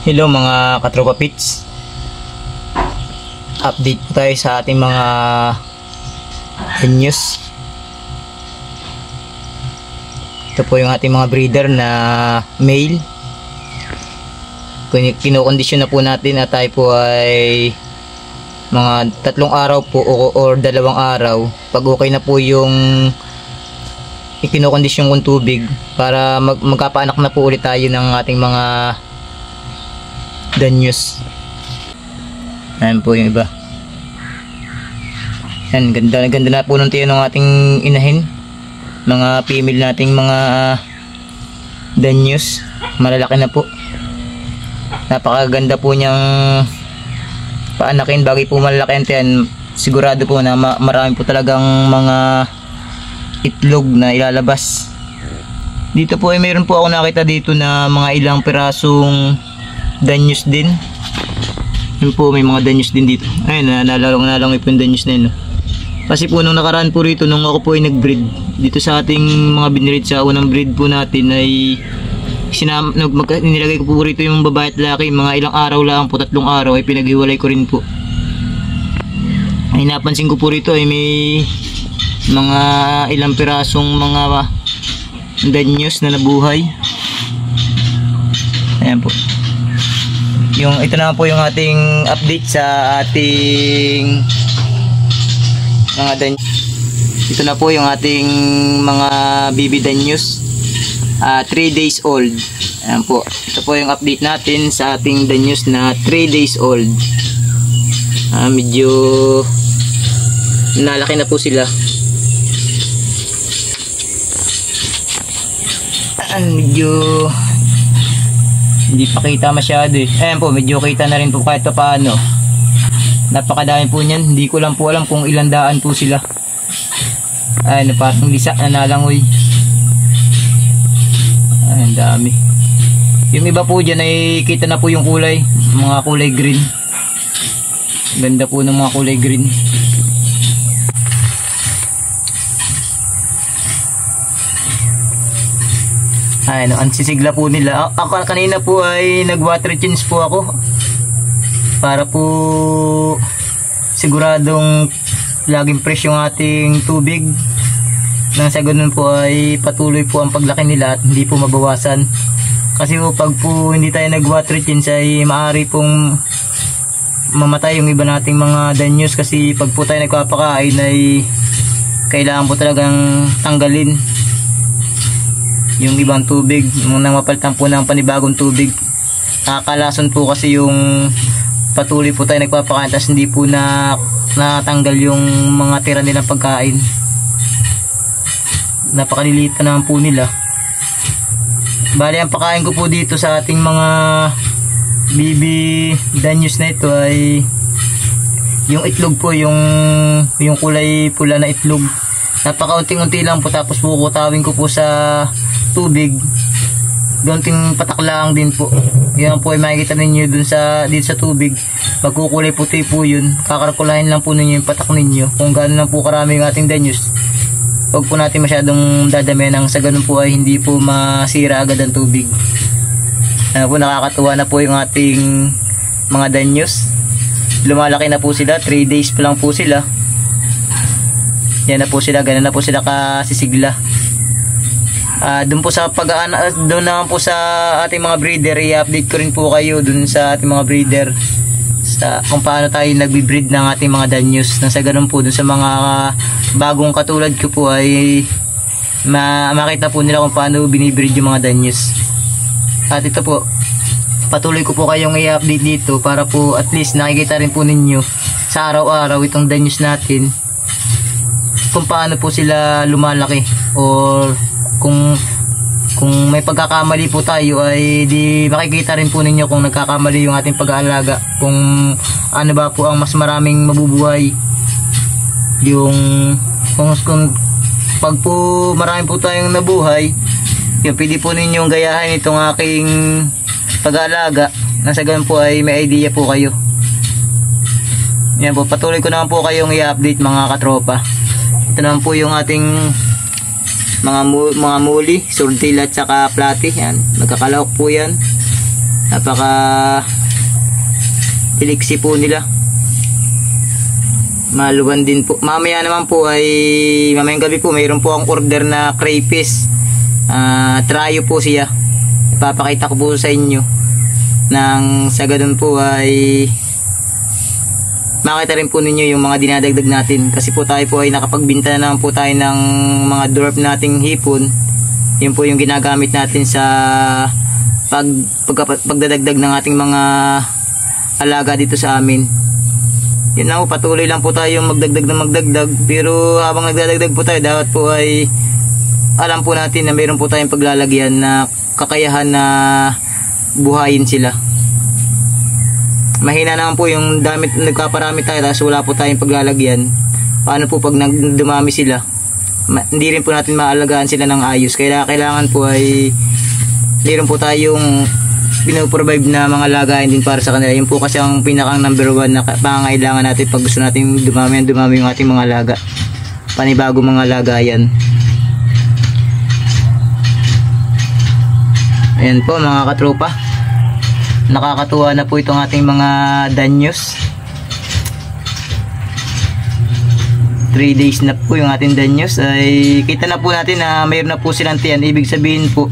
Hello mga katropa pits. Update po tayo sa ating mga news. Ito po yung ating mga breeder na male. Kinokondisyon na po natin at tayo po ay mga 3 araw po or 2 araw. Pag okay na po yung ikinokondisyon kong tubig para magkapaanak na po ulit tayo ng ating mga danyos. Ayan po yung iba. Ayan, ganda na po ng tiyan ng ating inahin. Mga female nating mga danyos. Malalaki na po. Napakaganda po niyang paanakin. Bagay po malalaki ang tiyan. Sigurado po na marami po talagang mga itlog na ilalabas. Dito po ay mayroon po ako nakita dito na mga ilang pirasong danyos din. Yun po, may mga danyos din dito. Ayun, nalangoy po yung danyos na yun. Kasi po nung nakaraan po rito, nung ako po ay nag-breed dito sa ating mga binreed sa unang breed po natin, ay nilagay ko po rito yung babae at lalaki. Mga ilang araw lang po, 3 araw ay pinaghiwalay ko rin po. Ay napansin ko po rito ay may mga ilang pirasong mga danyos na nabuhay. Ayan po. Ito na po yung ating update sa ating mga danyos. Ito na po yung ating mga baby danyos, 3 days old. Ayan po. Ito po yung update natin sa ating danyos na 3 days old. Medyo nalaki na po sila. Medyo hindi pa kita masyado eh. Ayan po, medyo kita na rin po kahit pa paano. Napakadami po niyan. Hindi ko lang po alam kung ilang daan po sila. Ayan, parang lisa na nalangoy. Ayan, dami. Yung iba po dyan ay kita na po yung kulay. Mga kulay green. Ganda po ng mga kulay green. Ayan, ang sisigla po nila. Ako kanina po ay nag-water change po ako. Para po siguradong laging fresh yung ating tubig. Nang sa ganun po ay patuloy po ang paglaki nila at hindi po mabawasan. Kasi po pag po hindi tayo nag-water change ay maaari pong mamatay yung iba nating mga danyos. Kasi pag po tayo nagpapakain ay kailangan po talagang tanggalin yung ibang tubig nang mapalitan po ng panibagong tubig. Nakakalason po kasi yung patuloy po tayo nagpapakain tapos hindi po natanggal yung mga tira nilang pagkain. Napakaliliit pa naman po nila. Bali ang pakain ko po dito sa ating mga baby danyos na ito ay yung itlog po, yung kulay pula na itlog. Napakaunting-unti lang po tapos kukutawin ko po sa tubig. Donting patak lang din po. Yan po ay makikita ninyo dito sa tubig. Magkukulay puti po yun. Kakalkulahin lang po ninyo yung patak ninyo kung gaano lang po karami yung ating danyos. Huwag po natin masyadong dadami nang sa ganun po ay hindi po masira agad ang tubig. Nakakatuwa na po yung ating mga danyos. Lumalaki na po sila. 3 days pa lang po sila. Yan na po sila. Ganun na po sila kasisigla. Doon po sa doon naman po sa ating mga breeder, i-update ko rin po kayo doon sa ating mga breeder sa kung paano tayo nagbi-breed ng ating mga danyos. Nang sa ganun po doon sa mga bagong katulad ko po ay makita po nila kung paano binibreed yung mga danyos. At ito po, patuloy ko po kayong i-update dito para po at least nakikita rin po ninyo sa araw-araw itong danyos natin kung paano po sila lumalaki, or kung may pagkakamali po tayo ay di makikita rin po ninyo kung nagkakamali yung ating pag-aalaga, kung ano ba po ang mas maraming mabubuhay. Kung pag po marami po tayong nabuhay, yung pwede po ninyong gayahin itong aking pag-aalaga. Nasa ganun po ay may idea po kayo. Yan po, patuloy ko naman po kayong i-update mga katropa. Ito naman po yung ating mga muli, surdil at saka platy. Yan, magkakalawak po yan. Napaka iliksi po nila. Maluwan din po. Mamaya naman po ay mamayang gabi po mayroon po ang order na crayfish. Tryo po siya. Ipapakita ko po sa inyo. Nang sa ganun po ay makita rin po ninyo yung mga dinadagdag natin. Kasi po tayo po ay nakapagbinta na naman po tayo ng mga dwarf nating hipon. Yun po yung ginagamit natin sa pagdadagdag ng ating mga alaga dito sa amin. Yun lang po, patuloy lang po tayo magdagdag na magdagdag. Pero habang nagdadagdag po tayo, dapat po ay alam po natin na mayroon po tayong paglalagyan na kakayahan na buhayin sila. Mahina naman po yung damit, nagpaparami tayo tapos wala po tayong paglalagyan. Paano po pag dumami sila? Hindi rin po natin maalagaan sila ng ayos. Kaya kailangan po ay mayroon po tayong pinoprovide na mga lagayan din para sa kanila. Yun po kasi ang pinakang number 1 na pangangailangan natin pag gusto natin dumami yung ating mga laga. Panibago mga lagayan. Ayan po mga katropa. Nakakatuwa na po itong ating mga danyos. 3 days na po yung ating danyos. Ay kita na po natin na mayroon na po silang tiyan. Ibig sabihin po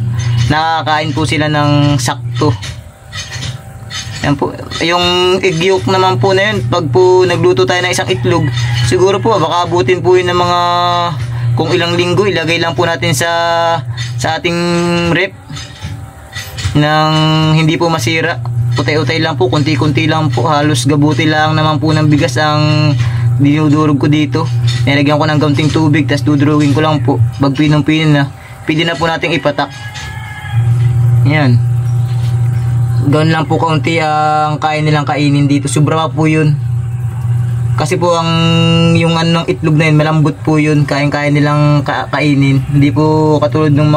nakakain po sila ng sakto. Yan po. Yung egg yolk naman po na yun, pag po nagluto tayo ng isang itlog, siguro po baka abutin po yun ng mga kung ilang linggo. Ilagay lang po natin sa ating rep nang hindi po masira. Utay-utay lang po, kunti-kunti lang po, halos gabuti lang naman po ng bigas ang dinudurog ko dito. Nilagyan ko ng kaunting tubig, tapos dudurugin ko lang po. Pag pinong-pinon na, pwede na po nating ipatak. Yan. Gawin lang po kaunti ang kain nilang kainin dito. Sobra pa po yun. Kasi po yung anong itlog na yun, malambot po yun. Kain-kain nilang kainin. Hindi po katulad ng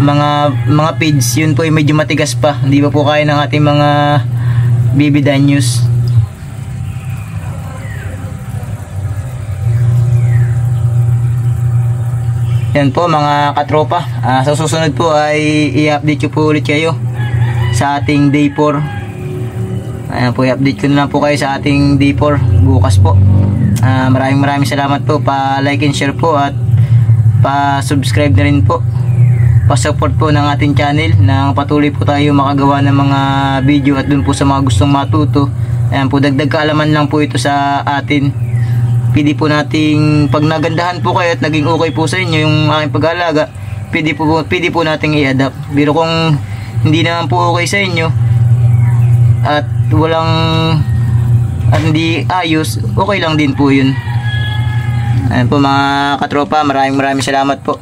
mga pigs, yun po ay medyo matigas pa. Hindi pa po kaya ng ating mga baby danyos. Yan po mga katropa. Sa susunod po ay i-update ko po ulit kayo sa ating day 4. Ayan po, i-update ko na lang po kayo sa ating day 4 bukas po. Maraming salamat po. Pa-like and share po at pa-subscribe na rin po. Pa-support po ng ating channel nang patuloy po tayo makagawa ng mga video at dun po sa mga gustong matuto. Ayan po, dagdag kaalaman lang po ito sa atin. Pwede po nating, pag nagandahan po kayo at naging okay po sa inyo yung aking pag-alaga, pwede po nating i-adapt. Pero kung hindi naman po okay sa inyo at hindi ayos, okay lang din po yun. Ayan po mga katropa, maraming salamat po.